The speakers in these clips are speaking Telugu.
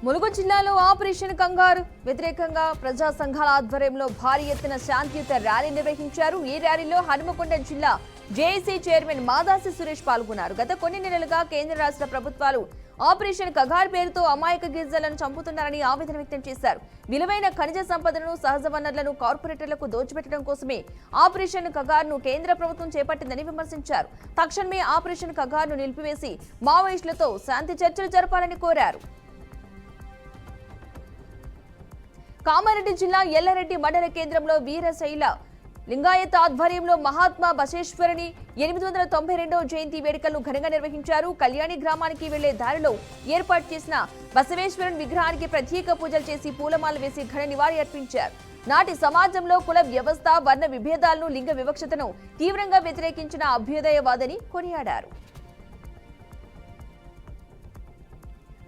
ములుగు జిల్లాలో ఆపరేషన్ కంగారు వ్యతిరేకంగా ప్రజా సంఘాల ఆధ్వర్యంలో భారీ ఎత్తున శాంతియుత ర్యాలీ నిర్వహించారు. ఈ ర్యాలీలో హనుమకొండ జిల్లా జేఏసీ చైర్మన్ మాదాసి సురేష్ పాల్గొన్నారు. గత కొన్ని నెలలుగా కేంద్ర రాష్ట్ర ప్రభుత్వాలు ఆపరేషన్ కగార్ పేరుతో అమాయక గిరిజనులను చంపుతున్నారని ఆవేదన వ్యక్తం చేశారు. విలువైన ఖనిజ సంపదను, సహజ వనరులను కార్పొరేటర్లకు దోచిపెట్టడం కోసమే ఆపరేషన్ కగార్ను కేంద్ర ప్రభుత్వం చేపట్టిందని విమర్శించారు. తక్షణమే ఆపరేషన్ కగార్ను నిలిపివేసి మావోయిస్టులతో శాంతి చర్చలు జరపాలని కోరారు. కామారెడ్డి జిల్లా ఎల్లారెడ్డి మండల కేంద్రంలో వీరశైల లింగాయత్ ఆధ్వర్యంలో మహాత్మా బసవేశ్వరుని 892వ జయంతి వేడుకలను ఘనంగా నిర్వహించారు. కళ్యాణి గ్రామానికి వెళ్లే దారిలో ఏర్పాటు చేసిన బసవేశ్వరుని విగ్రహానికి ప్రత్యేక పూజలు చేసి పూలమాల వేసి ఘన నివాళి అర్పించారు. నాటి సమాజంలో కుల వ్యవస్థ, వర్ణ విభేదాలను, లింగ వివక్షతను తీవ్రంగా వ్యతిరేకించిన అభ్యుదయవాదని కొనియాడారు.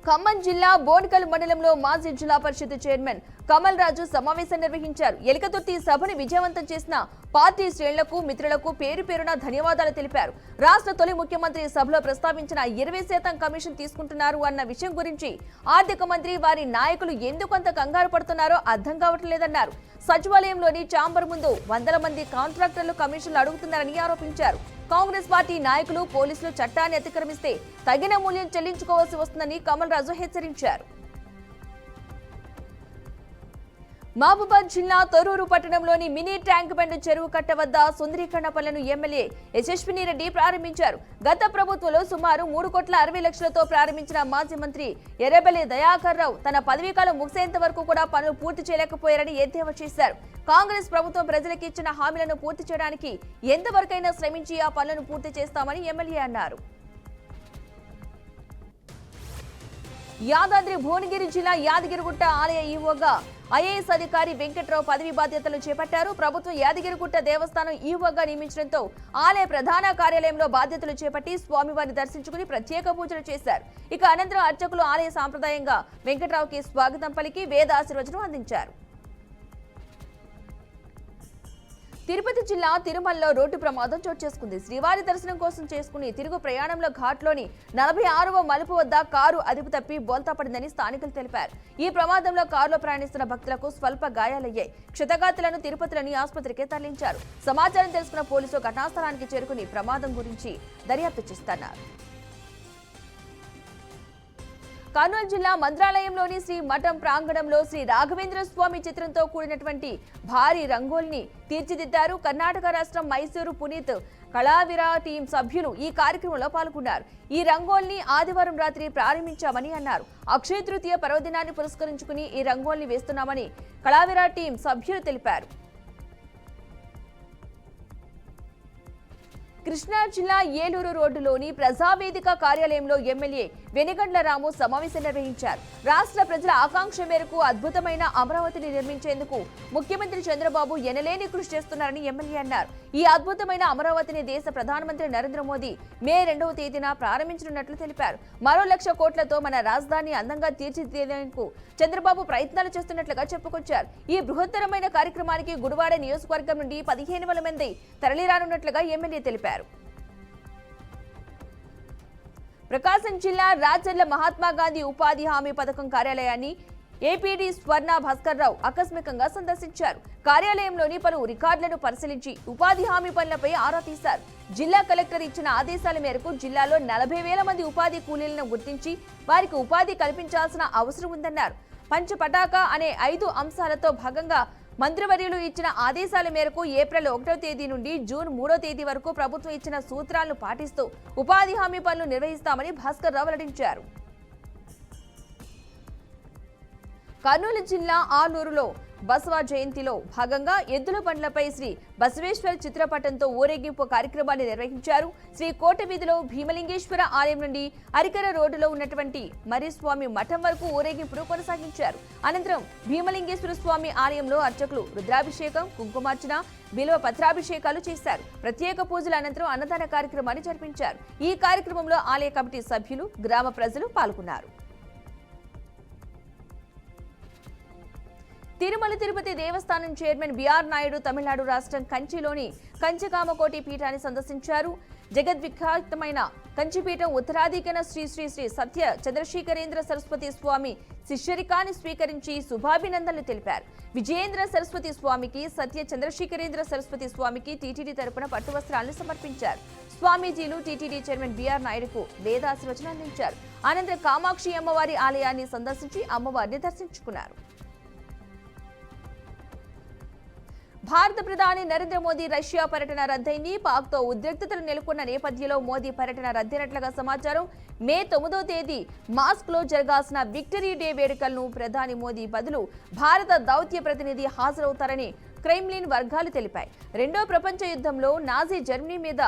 ఖమ్మం జిల్లా బోన్కల్ మండలంలో మాజీ జిల్లా పరిషత్ చైర్మన్ కమల్ రాజు సమావేశం నిర్వహించారు. ఎలికతుర్తి సభను విజయవంతం చేసిన పార్టీ శ్రేణులకు, మిత్రులకు పేరు పేరున ధన్యవాదాలు తెలిపారు. రాష్ట్ర తొలి ముఖ్యమంత్రి సభలో ప్రస్తావించిన 20% కమిషన్ తీసుకుంటున్నారు అన్న విషయం గురించి ఆర్థిక మంత్రి, వారి నాయకులు ఎందుకంత కంగారు పడుతున్నారో అర్థం కావటం లేదన్నారు. సచివాలయంలోని ఛాంబర్ ముందు వందల మంది కాంట్రాక్టర్లు కమిషన్లు అడుగుతున్నారని ఆరోపించారు. కాంగ్రెస్ పార్టీ నాయకులు, పోలీసులు చట్టాన్ని అతిక్రమిస్తే తగిన మూల్యం చెల్లించుకోవాల్సి వస్తుందని కమల్ రాజు హెచ్చరించారు. మహబూబాద్ జిల్లా తొర్రూరు పట్టణంలోని మినీ ట్యాంక్ బండ్ చెరువు కట్ట వద్ద సుందరీకరణ పనులను ఎమ్మెల్యే యశస్విని రెడ్డి ప్రారంభించారు. గత ప్రభుత్వంలో సుమారు 3,60,00,000తో ప్రారంభించిన మాజీ మంత్రి ఎర్రబెల్లి దయాకర్ రావు తన పదవీకాలం ముగిసేంత వరకు కూడా పనులు పూర్తి చేయలేకపోయారని ఎద్దేవా చేశారు. కాంగ్రెస్ ప్రభుత్వం ప్రజలకు ఇచ్చిన హామీలను పూర్తి చేయడానికి ఎంతవరకైనా శ్రమించి ఆ పనులను పూర్తి చేస్తామని ఎమ్మెల్యే అన్నారు. యాదాద్రి భువనగిరి జిల్లా యాదగిరిగుట్ట ఆలయ ఈవోగా ఐఏఎస్ అధికారి వెంకట్రావు పదవి బాధ్యతలు చేపట్టారు. ప్రభుత్వం యాదగిరిగుట్ట దేవస్థానం ఈవోగా నియమించడంతో ఆలయ ప్రధాన కార్యాలయంలో బాధ్యతలు చేపట్టి స్వామివారిని దర్శించుకుని ప్రత్యేక పూజలు చేశారు. ఇక అనంతరం అర్చకులు ఆలయ సాంప్రదాయంగా వెంకట్రావుకి స్వాగతం పలికి వేద ఆశీర్వచనం అందించారు. తిరుపతి జిల్లా తిరుమలలో రోడ్డు ప్రమాదం చోటు చేసుకుంది. శ్రీవారి దర్శనం కోసం చేసుకుని తిరుగు ప్రయాణంలో ఘాట్లోని 46వ మలుపు వద్ద కారు అదుపు తప్పి బోల్తా పడిందని స్థానికులు తెలిపారు. ఈ ప్రమాదంలో కారులో ప్రయాణిస్తున్న భక్తులకు స్వల్ప గాయాలయ్యాయి. క్షతగాతులను తిరుపతిలోని ఆసుపత్రికి తరలించారు. సమాచారం తెలుసుకున్న పోలీసులు ఘటనాస్థలానికి చేరుకుని ప్రమాదం గురించి దర్యాప్తు చేస్తున్నారు. కర్నూలు జిల్లా మంత్రాలయంలోని శ్రీ మఠం ప్రాంగణంలో శ్రీ రాఘవేంద్ర స్వామి చిత్రంతో కూడినటువంటి భారీ రంగోలిని తీర్చిదిద్దారు. కర్ణాటక రాష్ట్రం మైసూరు పునీత్ కళావిరా టీం సభ్యులు ఈ కార్యక్రమంలో పాల్గొన్నారు. ఈ రంగోలిని ఆదివారం రాత్రి ప్రారంభించామని అన్నారు. అక్షయ తృతీయ పర్వదినాన్ని పురస్కరించుకుని ఈ రంగోలిని వేస్తున్నామని కళావిరా టీం సభ్యులు తెలిపారు. కృష్ణా జిల్లా ఏలూరు రోడ్డులోని ప్రజావేదిక కార్యాలయంలో ఎమ్మెల్యే వెనిగండ్ల రాము సమావేశం నిర్వహించారు. రాష్ట్ర ప్రజల ఆకాంక్ష మేరకు అద్భుతమైన అమరావతిని నిర్మించేందుకు ముఖ్యమంత్రి చంద్రబాబు ఎనలేని కృషి చేస్తున్నారని ఎమ్మెల్యే అన్నారు. ఈ అద్భుతమైన అమరావతిని దేశ ప్రధానమంత్రి నరేంద్ర మోదీ మే 2వ తేదీన ప్రారంభించనున్నట్లు తెలిపారు. మరో 1,00,000 కోట్లతో మన రాజధాని అందంగా తీర్చిదిద్దేందుకు చంద్రబాబు ప్రయత్నాలు చేస్తున్నట్లుగా చెప్పుకొచ్చారు. ఈ బృహత్తరమైన కార్యక్రమానికి గుడివాడ నియోజకవర్గం నుండి 15,000 మంది తరలిరానున్నట్లుగా ఎమ్మెల్యే తెలిపారు. ప్రకాశం జిల్లా రాజర్ల మహాత్మా గాంధీ ఉపాధి హామీ పథకం కార్యాలయాన్ని ఏపీడీ స్వర్ణ భాస్కర్ రావు ఆకస్మికంగా సందర్శించారు. కార్యాలయంలోని పలు రికార్డులను పరిశీలించి ఉపాధి హామీ పనులపై ఆరా తీశారు. జిల్లా కలెక్టర్ ఇచ్చిన ఆదేశాల మేరకు జిల్లాలో 40,000 మంది ఉపాధి కూలీలను గుర్తించి వారికి ఉపాధి కల్పించాల్సిన అవసరం ఉందన్నారు. పంచపటాక అనే 5 అంశాలతో భాగంగా మంత్రివర్యులు ఇచ్చిన ఆదేశాల మేరకు ఏప్రిల్ 1వ తేదీ నుండి జూన్ 3వ తేదీ వరకు ప్రభుత్వం ఇచ్చిన సూత్రాలను పాటిస్తూ ఉపాధి హామీ పనులు నిర్వహిస్తామని భాస్కర్ రావు వెల్లడించారు. కర్నూలు జిల్లా ఆలూరులో బసవ జయంతిలో భాగంగా ఎద్దుల బండ్లపై శ్రీ బసవేశ్వర చిత్రపటంతో ఊరేగింపు కార్యక్రమాన్ని నిర్వహించారు. శ్రీ కోట వీధిలో భీమలింగేశ్వర ఆలయం నుండి అరికర రోడ్డులో ఉన్నటువంటి మర్రిస్వామి మఠం వరకు ఊరేగింపును కొనసాగించారు. అనంతరం భీమలింగేశ్వర స్వామి ఆలయంలో అర్చకులు రుద్రాభిషేకం, కుంకుమార్చన, బిల్వ పత్రాభిషేకాలు చేశారు. ప్రత్యేక పూజల అనంతరం అన్నదాన కార్యక్రమాన్ని జరిపించారు. ఈ కార్యక్రమంలో ఆలయ కమిటీ సభ్యులు, గ్రామ ప్రజలు పాల్గొన్నారు. తిరుమల తిరుపతి దేవస్థానం చైర్మన్ బిఆర్ నాయుడు తమిళనాడు రాష్ట్రం కంచిలోని కంచికామకోటి పీఠాన్ని సందర్శించారు. జగద్విఖ్యాతమైన కంచిపీఠం ఉత్తరాధికార శ్రీ శ్రీ శ్రీ సత్య చంద్రశేఖరేంద్ర సరస్వతి స్వామి శిష్యరికాన్ని స్వీకరించి శుభాభినందనలు తెలిపారు. విజయేంద్ర సరస్వతి స్వామికి, సత్య చంద్రశేఖరేంద్ర సరస్వతి స్వామికి టీటీడీ తరపున పట్టు వస్త్రాలను సమర్పించారు. స్వామీజీలు టీటీడీ చైర్మన్ బిఆర్ నాయుడుకు వేదాశీర్వచనం అందించారు. అనంతరం కామాక్షి అమ్మవారి ఆలయాన్ని సందర్శించి అమ్మవారిని దర్శించుకున్నారు. భారత ప్రధాని నరేంద్ర మోదీ రష్యా పర్యటన రద్దయింది. పాక్తో ఉద్రిక్తతలు నెలకొన్న నేపథ్యంలో మోదీ పర్యటన రద్దయినట్లుగా సమాచారం. మే 9వ తేదీ మాస్కోలో జరగాల్సిన విక్టరీ డే వేడుకలను ప్రధాని మోదీ బదులు భారత దౌత్య ప్రతినిధి హాజరవుతారని క్రెమ్లిన్ వర్గాలు తెలిపాయి. రెండో ప్రపంచ యుద్ధంలో నాజీ జర్మనీ మీద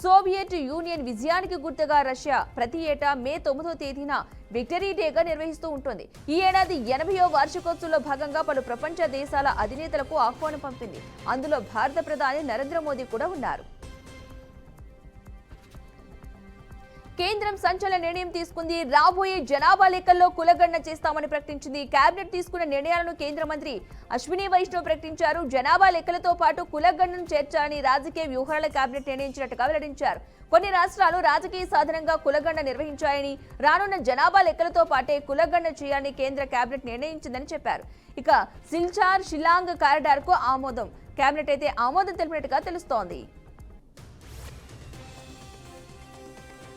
సోవియట్ యూనియన్ విజయానికి గుర్తుగా రష్యా ప్రతి ఏటా మే 9వ తేదీన విక్టరీ డేగా నిర్వహిస్తూ ఉంటుంది. ఈ ఏడాది 80వ వార్షికోత్సవంలో భాగంగా పలు ప్రపంచ దేశాల అధినేతలకు ఆహ్వానం పంపింది. అందులో భారత ప్రధాని నరేంద్ర మోదీ కూడా ఉన్నారు. కేంద్రం సంచలన నిర్ణయం తీసుకుంది. రాబోయే జనాభా లెక్కల్లో కులగణన చేస్తామని ప్రకటించింది. కేబినెట్ తీసుకున్న నిర్ణయాలను కేంద్ర మంత్రి అశ్విని వైష్ణవ్ ప్రకటించారు. జనాభా లెక్కలతో పాటు కులగణనను చేర్చాలని రాజకీయ వ్యూహాల కేబినెట్ నిర్ణయించినట్టుగా వెల్లడించారు. కొన్ని రాష్ట్రాలు రాజకీయ సాధనంగా కులగణన నిర్వహించాయని, రానున్న జనాభా లెక్కలతో పాటే కులగణన చేయాలని కేంద్ర కేబినెట్ నిర్ణయించిందని చెప్పారు. ఇక సిల్చార్ షిల్లాంగ్ కారిడార్ కు కేబినెట్ అయితే ఆమోదం తెలిపినట్టుగా తెలుస్తోంది.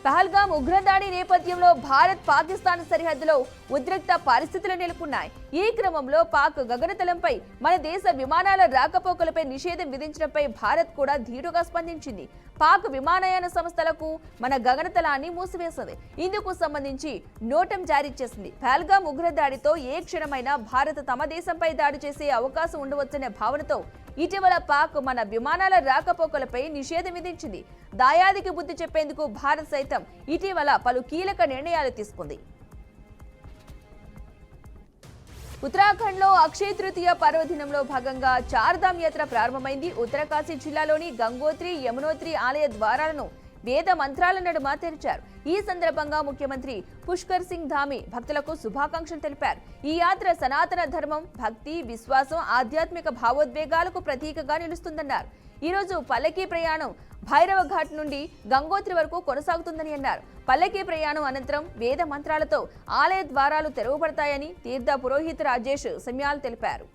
పహల్గామ్ ఉగ్రదాడి నేపథ్యంలో భారత్ పాకిస్తాన్ సరిహద్దులో ఉద్రిక్త పరిస్థితులు నెలకొన్నాయి. ఈ క్రమంలో పాక్ గగనతలంపై మన దేశ విమానాల రాకపోకలపై నిషేధం విధించడంపై భారత్ కూడా ధీటుగా స్పందించింది. పాక్ విమానయాన సంస్థలకు మన గగనతలాన్ని మూసివేసింది. ఇందుకు సంబంధించి నోటం జారీ చేసింది. పహల్గామ్ ఉగ్రదాడితో ఏ క్షణమైనా భారత్ తమ దేశంపై దాడి చేసే అవకాశం ఉండవచ్చనే భావనతో ఇటీవల పాక్ మన విమానాల రాకపోకలపై నిషేధం విధించింది. దాయాదికి బుద్ధి చెప్పేందుకు భారత్ సైతం ఇటీవల పలు కీలక నిర్ణయాలు తీసుకుంది. ఉత్తరాఖండ్ లో అక్షయ తృతీయ పర్వదినంలో భాగంగా చార్ధామ్ యాత్ర ప్రారంభమైంది. ఉత్తరకాశీ జిల్లాలోని గంగోత్రి, యమునోత్రి ఆలయ ద్వారాలను వేద మంత్రాల నడుమ తెరిచారు. ఈ సందర్భంగా ముఖ్యమంత్రి పుష్కర్ సింగ్ ధామి భక్తులకు శుభాకాంక్షలు తెలిపారు. ఈ యాత్ర సనాతన ధర్మం, భక్తి, విశ్వాసం, ఆధ్యాత్మిక భావోద్వేగాలకు ప్రతీకగా నిలుస్తుందన్నారు. ఈ రోజు పల్లకీ ప్రయాణం భైరవ ఘాట్ నుండి గంగోత్రి వరకు కొనసాగుతుందని అన్నారు. పల్లకీ ప్రయాణం అనంతరం వేద మంత్రాలతో ఆలయ ద్వారాలు తెరవబడతాయని తీర్థ పురోహిత రాజేష్ సమ్యాల్ తెలిపారు.